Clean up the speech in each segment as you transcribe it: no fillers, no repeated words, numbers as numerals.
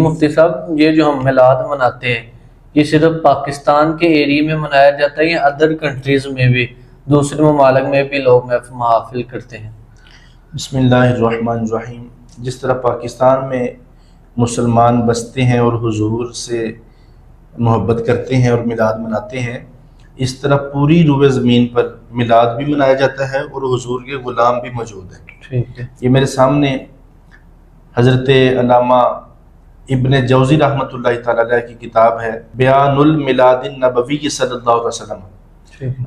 مفتی صاحب، یہ جو ہم میلاد مناتے ہیں یہ صرف پاکستان کے ایریے میں منایا جاتا ہے یا ادر کنٹریز میں بھی، دوسرے ممالک میں بھی لوگ محافل کرتے ہیں؟ بسم اللہ الرحمن الرحیم۔ جس طرح پاکستان میں مسلمان بستے ہیں اور حضور سے محبت کرتے ہیں اور میلاد مناتے ہیں، اس طرح پوری روئے زمین پر میلاد بھی منایا جاتا ہے اور حضور کے غلام بھی موجود ہیں۔ ٹھیک ہے۔ یہ میرے سامنے حضرت علامہ ابن جوزی رحمۃ اللہ تعالی علیہ کی کتاب ہے بیان المیلاد النبوی صلی اللہ علیہ وسلم۔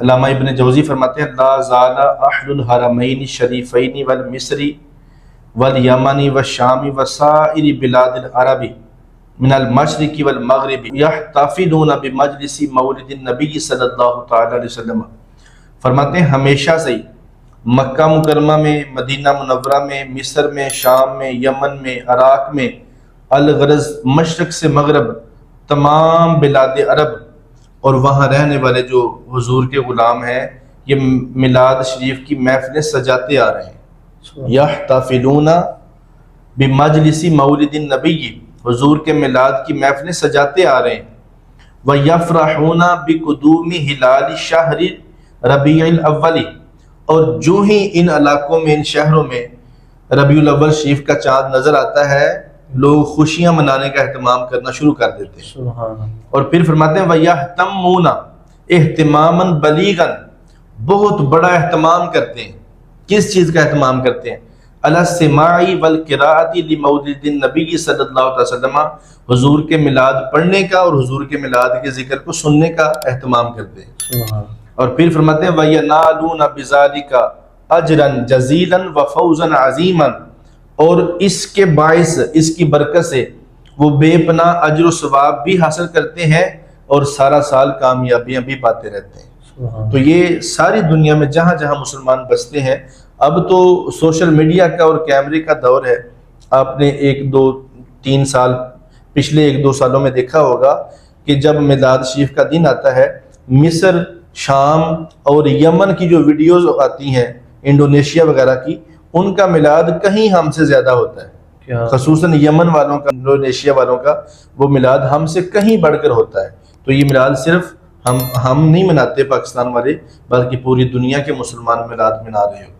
علامہ ابن جوزی فرماتے ہیں لا زال اہل الحرمین الشریفین والمصری والیمن والشام وسائر بلاد العرب من المشرق والمغرب یحتفلون بمجلس مولد النبی صلی اللہ تعالی علیہ وسلم۔ فرماتے ہیں ہمیشہ سے مکہ مکرمہ میں، مدینہ منورہ میں، مصر میں، شام میں، یمن میں، عراق میں، الغرض مشرق سے مغرب تمام بلاد عرب اور وہاں رہنے والے جو حضور کے غلام ہیں یہ میلاد شریف کی محفلیں سجاتے آ رہے ہیں۔ یحتفلون بمجلس مولد النبی، حضور کے میلاد کی محفلیں سجاتے آ رہے ہیں۔ وَيَفْرَحُونَ بِقُدُومِ ہلال شہر ربیع الاول، اور جو ہی ان علاقوں میں، ان شہروں میں ربیع الاول شریف کا چاند نظر آتا ہے لوگ خوشیاں منانے کا اہتمام کرنا شروع کر دیتے ہیں۔ سبحان اللہ۔ اور پھر فرماتے ہیں وَيَحْتَمُّونَ اہتمامًا بَلِيغًا، بہت بڑا اہتمام کرتے ہیں۔ کس چیز کا اہتمام کرتے ہیں؟ عَلَى السِّمَاعِ وَالْقِرَاءَةِ لِمَوْلِدِ النَّبِيِّ صلی اللہ علیہ وسلم، حضور کے میلاد پڑھنے کا اور حضور کے میلاد کے ذکر کو سننے کا اہتمام کرتے ہیں۔ سبحان۔ اور پھر فرماتے ہیں وَيَنَالُونَ بِذَلِكَ أَجْرًا جَزِيلًا وَفَوْزًا عَظِيمًا، اور اس کے باعث، اس کی برکت سے وہ بے پناہ اجر و ثواب بھی حاصل کرتے ہیں اور سارا سال کامیابیاں بھی پاتے رہتے ہیں۔ تو یہ ساری دنیا میں جہاں جہاں مسلمان بستے ہیں، اب تو سوشل میڈیا کا اور کیمرے کا دور ہے۔ آپ نے پچھلے ایک دو سالوں میں دیکھا ہوگا کہ جب میلاد شریف کا دن آتا ہے، مصر، شام اور یمن کی جو ویڈیوز آتی ہیں، انڈونیشیا وغیرہ کی، ان کا میلاد کہیں ہم سے زیادہ ہوتا ہے۔ خصوصاً یمن والوں کا، انڈونیشیا والوں کا وہ میلاد ہم سے کہیں بڑھ کر ہوتا ہے۔ تو یہ میلاد صرف ہم نہیں مناتے پاکستان والے، بلکہ پوری دنیا کے مسلمان میلاد منا رہے ہیں۔